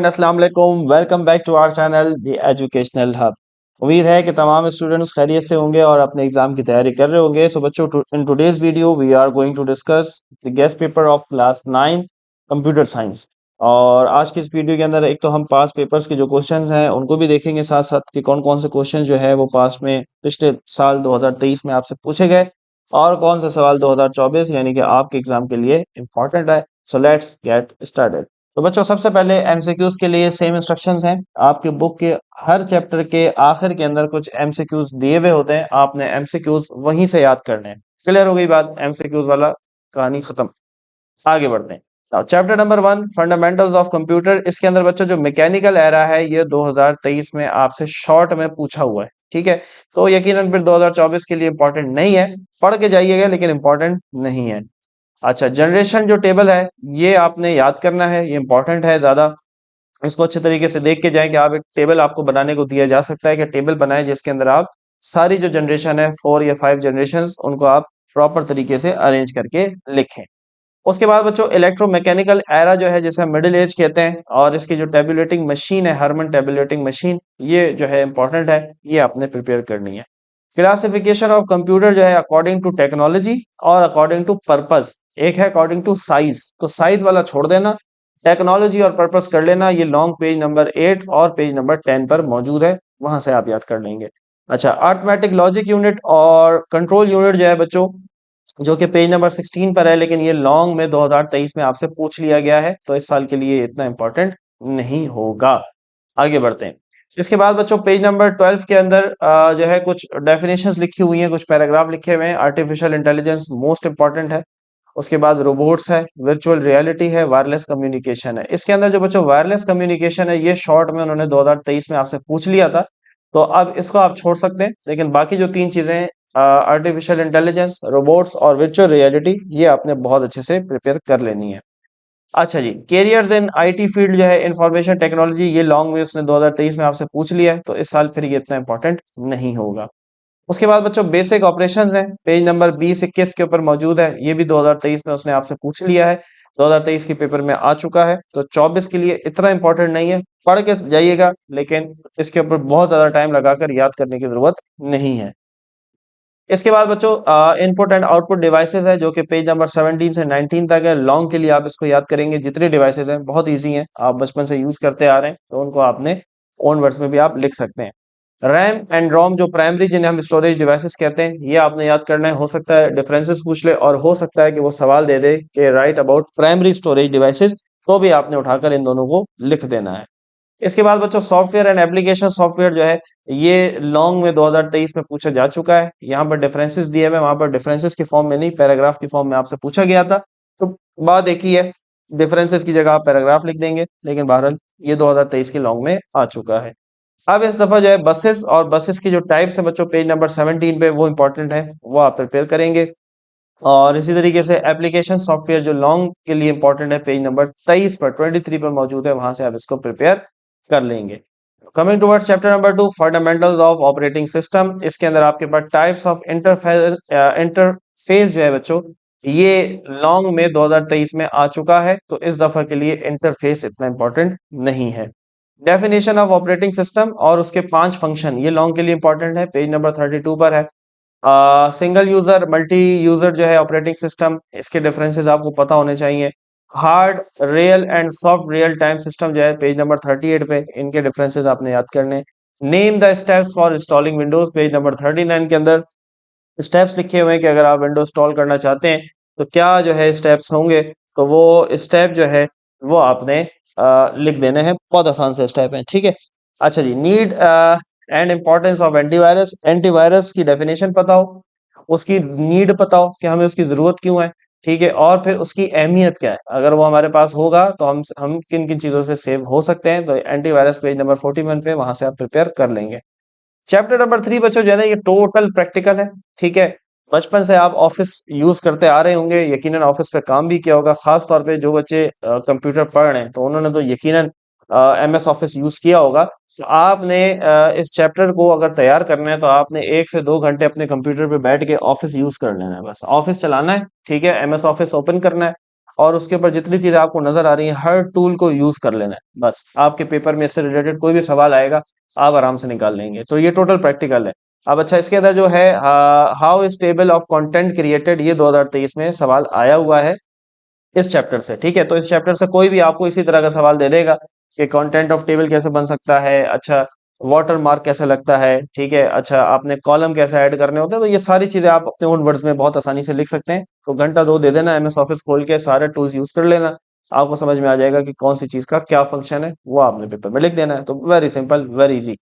And अस्सलाम वालेकुम। Welcome back to our channel the educational hub. उम्मीद है कि तमाम स्टूडेंट्स खैरियत से होंगे और अपने एग्जाम की तैयारी कर रहे होंगे। सो बच्चों, in today's video we are going to discuss the guest paper of class 9 computer science. और आज की इस वीडियो के अंदर एक तो हम पास पेपर्स के जो क्वेश्चंस हैं उनको भी देखेंगे, साथ साथ कि कौन कौन से क्वेश्चन जो है वो पास में पिछले साल 2023 में आपसे पूछे गए और कौन सा सवाल 2024 यानी कि आपके एग्जाम के लिए इंपॉर्टेंट है। So let's get started. तो बच्चों, सबसे पहले एमसीक्यूज के लिए सेम इंस्ट्रक्शंस हैं। आपके बुक के हर चैप्टर के आखिर के अंदर कुछ एमसीक्यूज दिए हुए होते हैं, आपने एमसीक्यूज वहीं से याद करने हैं। क्लियर हो गई बात? एमसीक्यूज वाला कहानी खत्म। आगे बढ़ते हैं। Chapter number 1 fundamentals of computer. इसके अंदर बच्चों जो मैकेनिकल एरा है ये 2023 में आपसे शॉर्ट में पूछा हुआ है, ठीक है। तो यकीनन फिर 2024 के लिए इंपॉर्टेंट नहीं है, पढ़ के जाइएगा लेकिन इंपॉर्टेंट नहीं है। अच्छा, जनरेशन जो टेबल है ये आपने याद करना है, ये इंपॉर्टेंट है ज्यादा। इसको अच्छे तरीके से देख के जाएं कि आप एक टेबल आपको बनाने को दिया जा सकता है कि टेबल बनाएं जिसके अंदर आप सारी जो जनरेशन है 4 या 5 जनरेशन उनको आप प्रॉपर तरीके से अरेंज करके लिखें। उसके बाद बच्चों इलेक्ट्रोमैकेनिकल एरा जो है जिसे हम मिडिल एज कहते हैं, और इसकी जो टेबुलेटिंग मशीन है हरमन टेबुलेटिंग मशीन, ये जो है इंपॉर्टेंट है, ये आपने प्रिपेयर करनी है। क्लासिफिकेशन ऑफ कंप्यूटर जो है अकॉर्डिंग टू टेक्नोलॉजी और अकॉर्डिंग टू पर्पस। एक है अकॉर्डिंग टू साइज, तो साइज वाला छोड़ देना, टेक्नोलॉजी और पर्पस कर लेना। ये लॉन्ग पेज नंबर 8 और पेज नंबर 10 पर मौजूद है, वहां से आप याद कर लेंगे। अच्छा, अर्थमेटिक लॉजिक यूनिट और कंट्रोल यूनिट जो है बच्चों, जो कि पेज नंबर 16 पर है, लेकिन ये लॉन्ग में 2023 में आपसे पूछ लिया गया है, तो इस साल के लिए इतना इंपॉर्टेंट नहीं होगा। आगे बढ़ते हैं। इसके बाद बच्चों पेज नंबर 12 के अंदर जो है कुछ डेफिनेशंस लिखी हुई हैं, कुछ पैराग्राफ लिखे हुए हैं। आर्टिफिशियल इंटेलिजेंस मोस्ट इंपॉर्टेंट है। उसके बाद रोबोट्स है, वर्चुअल रियलिटी है, वायरलेस कम्युनिकेशन है। इसके अंदर जो बच्चों वायरलेस कम्युनिकेशन है ये शॉर्ट में उन्होंने 2023 में आपसे पूछ लिया था, तो अब इसको आप छोड़ सकते हैं। लेकिन बाकी जो तीन चीजें आर्टिफिशियल इंटेलिजेंस, रोबोट्स और वर्चुअल रियलिटी, ये आपने बहुत अच्छे से प्रिपेयर कर लेनी है। अच्छा जी, कैरियर्स इन आईटी फील्ड जो है इंफॉर्मेशन टेक्नोलॉजी, ये लॉन्ग में उसने 2023 में आपसे पूछ लिया है, तो इस साल फिर ये इतना इंपॉर्टेंट नहीं होगा। उसके बाद बच्चों बेसिक ऑपरेशंस हैं, पेज नंबर 20-21 के ऊपर मौजूद है। ये भी 2023 में उसने आपसे पूछ लिया है, 2023 के पेपर में आ चुका है, तो 24 के लिए इतना इंपॉर्टेंट नहीं है, पढ़ के जाइएगा लेकिन इसके ऊपर बहुत ज्यादा टाइम लगाकर याद करने की जरूरत नहीं है। इसके बाद बच्चों इनपुट एंड आउटपुट डिवाइसेस है, जो कि पेज नंबर 17 से 19 तक है। लॉन्ग के लिए आप इसको याद करेंगे। जितने डिवाइसेस हैं बहुत इजी हैं, आप बचपन से यूज करते आ रहे हैं, तो उनको आपने ओन वर्ड्स में भी आप लिख सकते हैं। रैम एंड रोम जो प्राइमरी जिन्हें हम स्टोरेज डिवाइसेस कहते हैं, ये आपने याद करना है। हो सकता है डिफरेंसेस पूछ ले और हो सकता है कि वो सवाल दे दे कि right about primary storage devices, तो भी आपने उठाकर इन दोनों को लिख देना है। इसके बाद बच्चों सॉफ्टवेयर एंड एप्लीकेशन सॉफ्टवेयर जो है ये लॉन्ग में 2023 में पूछा जा चुका है। यहाँ पर डिफरेंसेस दिए हुए, वहां पर डिफरेंसेस की फॉर्म में नहीं, पैराग्राफ की फॉर्म में आपसे पूछा गया था, तो बात एक ही है, डिफरेंसेस की जगह आप पैराग्राफ लिख देंगे। लेकिन बहरहाल ये 2023 के लॉन्ग में आ चुका है। अब इस दफा जो है बसेस और बसेस की जो टाइप्स है बच्चों, पेज नंबर 17 पे वो इंपॉर्टेंट है, वो आप प्रिपेयर करेंगे। और इसी तरीके से एप्लीकेशन सॉफ्टवेयर जो लॉन्ग के लिए इंपॉर्टेंट है, पेज नंबर 23 पर 23 पर मौजूद है, वहां से आप इसको प्रिपेयर कर लेंगे। Coming towards chapter number 2 fundamentals of operating system. इसके अंदर आपके पास टाइप्स ऑफ इंटरफेस जो है बच्चों, ये लॉन्ग में 2023 में आ चुका है, तो इस दफा के लिए इंटरफेस इतना इंपॉर्टेंट नहीं है। डेफिनेशन ऑफ ऑपरेटिंग सिस्टम और उसके 5 फंक्शन, ये लॉन्ग के लिए इंपॉर्टेंट है, पेज नंबर 32 पर है। सिंगल यूजर मल्टी यूजर जो है ऑपरेटिंग सिस्टम, इसके डिफरेंसेस आपको पता होने चाहिए। Hard real and soft real time system जो है पेज नंबर 38 पे, इनके डिफरेंसेस आपने याद करने। Name the steps for installing Windows, page number 39 के अंदर स्टेप्स लिखे हुए हैं कि अगर आप विंडोज इंस्टॉल करना चाहते हैं तो क्या जो है स्टेप्स होंगे, तो वो स्टेप जो है वो आपने लिख देने हैं। बहुत आसान से स्टेप है, ठीक है। अच्छा जी, need and importance of antivirus. Antivirus की डेफिनेशन पता हो, उसकी नीड पता हो कि हमें उसकी जरूरत क्यों है, ठीक है, और फिर उसकी अहमियत क्या है। अगर वो हमारे पास होगा तो हम किन किन चीजों से सेव हो सकते हैं, तो एंटीवायरस पेज नंबर 41 पे, वहां से आप प्रिपेयर कर लेंगे। चैप्टर नंबर 3 बच्चों जो है ना, ये टोटल प्रैक्टिकल है, ठीक है। बचपन से आप ऑफिस यूज करते आ रहे होंगे, यकीनन ऑफिस पे काम भी किया होगा। खास तौर पे जो बच्चे कंप्यूटर पढ़ रहे हैं, तो उन्होंने तो यकीनन एमएस ऑफिस यूज किया होगा। तो आपने इस चैप्टर को अगर तैयार करना है, तो आपने 1 से 2 घंटे अपने कंप्यूटर पे बैठ के ऑफिस यूज कर लेना है, बस ऑफिस चलाना है, ठीक है। एमएस ऑफिस ओपन करना है, और उसके ऊपर जितनी चीजें आपको नजर आ रही हैं हर टूल को यूज कर लेना है। बस आपके पेपर में इससे रिलेटेड कोई भी सवाल आएगा आप आराम से निकाल लेंगे। तो ये टोटल प्रैक्टिकल है। अब अच्छा, इसके अंदर जो है how is table of content created, ये 2023 में सवाल आया हुआ है इस चैप्टर से। ठीक है, तो इस चैप्टर से कोई भी आपको इसी तरह का सवाल दे देगा कि कंटेंट ऑफ टेबल कैसे बन सकता है, अच्छा वाटर मार्क कैसे लगता है, ठीक है, अच्छा आपने कॉलम कैसे ऐड करने होते हैं। तो ये सारी चीजें आप अपने ओन वर्ड्स में बहुत आसानी से लिख सकते हैं। तो घंटा दो दे देना, एमएस ऑफिस खोल के सारे टूल्स यूज कर लेना, आपको समझ में आ जाएगा कि कौन सी चीज का क्या फंक्शन है, वो आपने पेपर में लिख देना है। तो very simple, very easy.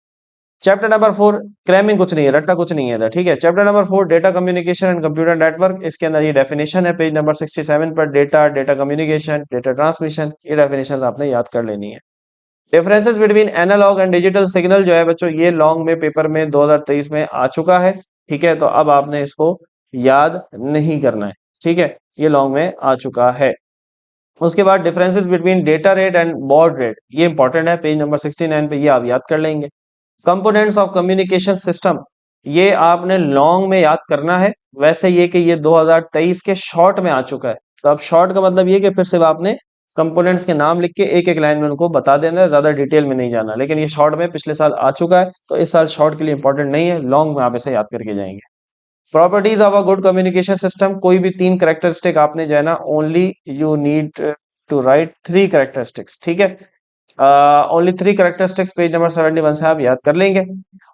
Chapter number 4, cramming कुछ नहीं है, रट्टा कुछ नहीं है इधर। ठीक है, chapter number 4, data communication and computer network. इसके अंदर ये डेफिनेशन है पेज नंबर 67 पर, data, data communication, data transmission, ये डेफिनेशन आपने याद कर लेनी है। Differences between analog and digital signal जो है बच्चों, ये लॉन्ग में पेपर में 2023 में आ चुका है। ठीक है, तो अब आपने इसको याद नहीं करना है। ठीक है, ये लॉन्ग में आ चुका है। उसके बाद differences between data rate and baud rate, ये इंपॉर्टेंट है, पेज नंबर 69 पे, ये आप याद कर लेंगे। कंपोनेंट्स ऑफ कम्युनिकेशन सिस्टम, ये आपने लॉन्ग में याद करना है। वैसे ये कि ये 2023 के शॉर्ट में आ चुका है। तो अब शॉर्ट का मतलब ये कि फिर सिर्फ आपने कंपोनेंट्स के नाम लिख के एक एक लाइन में उनको बता देना है, ज्यादा डिटेल में नहीं जाना। लेकिन ये शॉर्ट में पिछले साल आ चुका है, तो इस साल शॉर्ट के लिए इंपॉर्टेंट नहीं है, लॉन्ग में आप इसे याद करके जाएंगे। Properties of a good communication system, कोई भी 3 करेक्टरिस्टिक आपने जो है ना, only you need to write 3 characteristics. ठीक है, ओनली 3 करेक्टरिस्टिक्स पेज नंबर 71 से आप याद कर लेंगे।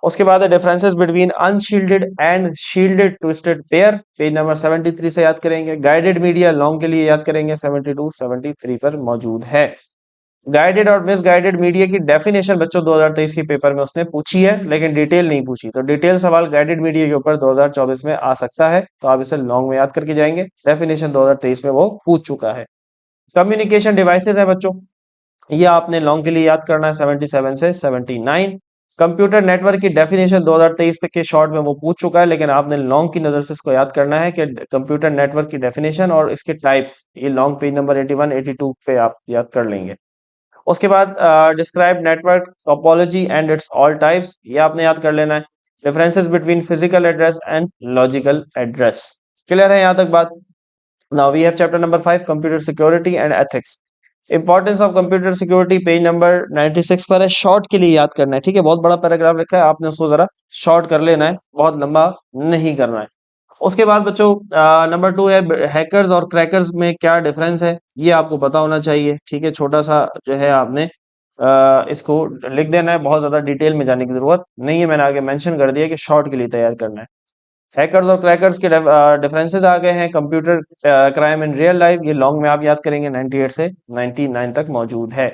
उसके बाद है differences between unshielded and shielded twisted pair, page number 73 से याद करेंगे। गाइडेड मीडिया लॉन्ग के लिए याद करेंगे, 72 73 पर मौजूद है। गाइडेड और मिसगाइडेड मीडिया की डेफिनेशन बच्चों 2023 के पेपर में उसने पूछी है, लेकिन डिटेल नहीं पूछी। तो डिटेल सवाल गाइडेड मीडिया के ऊपर 2024 में आ सकता है, तो आप इसे लॉन्ग में याद करके जाएंगे। डेफिनेशन 2023 में वो पूछ चुका है। कम्युनिकेशन डिवाइसेस है बच्चों, ये आपने लॉन्ग के लिए याद करना है, 77 से 79। कंप्यूटर नेटवर्क की डेफिनेशन 2023 के शॉर्ट में वो पूछ चुका है, लेकिन आपने लॉन्ग की नजर से इसको याद करना है कि कंप्यूटर नेटवर्क की डेफिनेशन और इसके टाइप्स, ये लॉन्ग पेज नंबर 81 82 पे आप याद कर लेंगे। उसके बाद describe network topology and its all types, ये आपने याद कर लेना है। Differences between physical address and logical address. Clear है यहाँ तक बात? Now we have chapter number 5, computer security and ethics. Importance of computer security page number 96 पर है, शॉर्ट के लिए याद करना है। ठीक है, बहुत बड़ा पैराग्राफ लिखा है, आपने उसको जरा शॉर्ट कर लेना है, बहुत लंबा नहीं करना है। उसके बाद बच्चों नंबर 2 है हैकर्स और क्रैकर्स में क्या डिफरेंस है, ये आपको पता होना चाहिए। ठीक है, छोटा सा जो है आपने इसको लिख देना है, बहुत ज्यादा डिटेल में जाने की जरूरत नहीं है, मैंने आगे मेंशन कर दिया कि शॉर्ट के लिए तैयार करना है। हैकर्स और क्रैकर्स के डिफरेंसेस आ गए हैं। Computer crime in real life, ये लॉन्ग में आप याद करेंगे, 98 से 99 तक मौजूद है।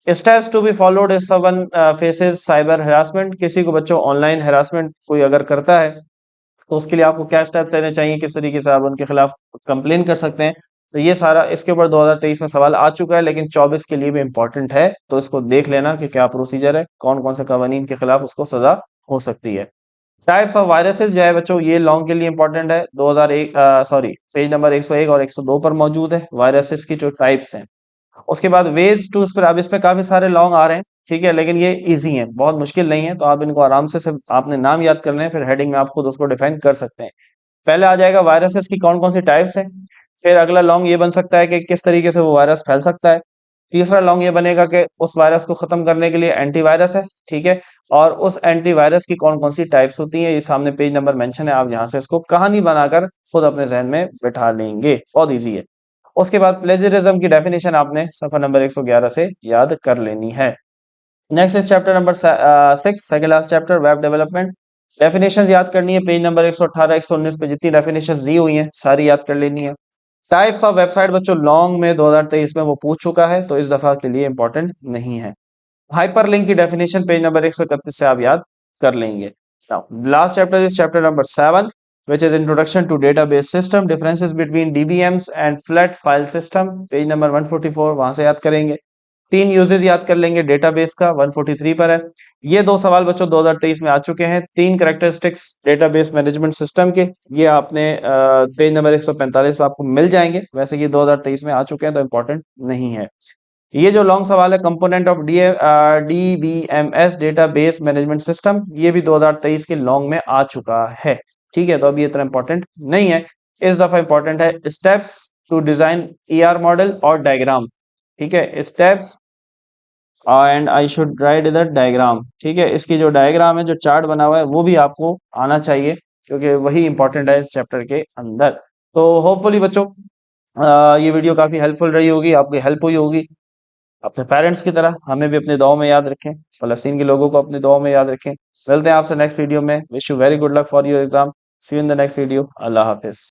Steps to be followed if someone faces cyber harassment, किसी को बच्चों ऑनलाइन हरासमेंट कोई अगर करता है तो उसके लिए आपको क्या स्टेप्स लेने चाहिए, किस तरीके से आप उनके खिलाफ कंप्लेन कर सकते हैं। तो ये सारा इसके ऊपर 2023 में सवाल आ चुका है, लेकिन 24 के लिए भी इंपॉर्टेंट है, तो इसको देख लेना कि क्या प्रोसीजर है, कौन कौन से कवानीन के खिलाफ उसको सजा हो सकती है। टाइप्स ऑफ वायरसेस जो है बच्चों, ये लॉन्ग के लिए इंपॉर्टेंट है, 2001 सॉरी पेज नंबर 101 और 102 पर मौजूद है वायरसेस की जो टाइप्स हैं। उसके बाद वेज टू स्प्रेड, अब इसमें काफी सारे लॉन्ग आ रहे हैं, ठीक है, लेकिन ये इजी हैं, बहुत मुश्किल नहीं है, तो आप इनको आराम से सिर्फ आपने नाम याद करने हैं, फिर हेडिंग में आप खुद उसको डिफाइन कर सकते हैं। पहले आ जाएगा वायरसेस की कौन कौन सी टाइप्स हैं। फिर अगला लॉन्ग ये बन सकता है कि किस तरीके से वो वायरस फैल सकता है। तीसरा लॉन्ग ये बनेगा कि उस वायरस को खत्म करने के लिए एंटीवायरस है, ठीक है, और उस एंटीवायरस की कौन कौन सी टाइप्स होती हैं, ये सामने पेज नंबर मेंशन है, आप यहाँ से इसको कहानी बनाकर खुद अपने जहन में बैठा लेंगे, बहुत इजी है। उसके बाद प्लेजरिज्म की डेफिनेशन आपने सफा नंबर 111 से याद कर लेनी है। Next is chapter number 6, second last chapter, web development. Definitions याद करनी है, पेज नंबर 118 119 पे जितनी डेफिनेशंस दी हुई हैं सारी याद कर लेनी है। टाइप्स ऑफ वेबसाइट बच्चों लॉन्ग में 2023 में वो पूछ चुका है, तो इस दफा के लिए इंपॉर्टेंट नहीं है। हाइपरलिंक की डेफिनेशन पेज नंबर 131 से आप याद कर लेंगे। Now last chapter is chapter number 7, which is introduction to database system, differences between DBMs and flat file system, page number 144, वहां से याद करेंगे। 3 यूजेस याद कर लेंगे डेटाबेस का, 143 पर है। ये 2 सवाल बच्चों 2023 में आ चुके हैं, 3 करेक्टरिस्टिक्स डेटाबेस मैनेजमेंट सिस्टम के, ये आपने पेज नंबर 145 पे आपको मिल जाएंगे। वैसे ये 2023 में आ चुके हैं, तो इंपॉर्टेंट नहीं है। ये जो लॉन्ग सवाल है, component of DBMS database management system, ये भी 2023 के लॉन्ग में आ चुका है। ठीक है, तो अभी इतना इंपॉर्टेंट नहीं है, इस दफा इंपॉर्टेंट है steps to design ER model और डायग्राम। ठीक है, steps and I should write इधर डायग्राम। ठीक है, इसकी जो डायग्राम है, जो चार्ट बना हुआ है, वो भी आपको आना चाहिए क्योंकि वही इंपॉर्टेंट है इस चैप्टर के अंदर। तो होपफुली बच्चों ये वीडियो काफी हेल्पफुल रही होगी, आपकी हेल्प हुई होगी। अपने पेरेंट्स की तरह हमें भी अपने दुआओं में याद रखें, फलस्तीन के लोगों को अपने दुआओं में याद रखें। मिलते हैं आपसे नेक्स्ट वीडियो में। Wish you very good luck for your exam. See you in the next video. अल्लाह हाफिज।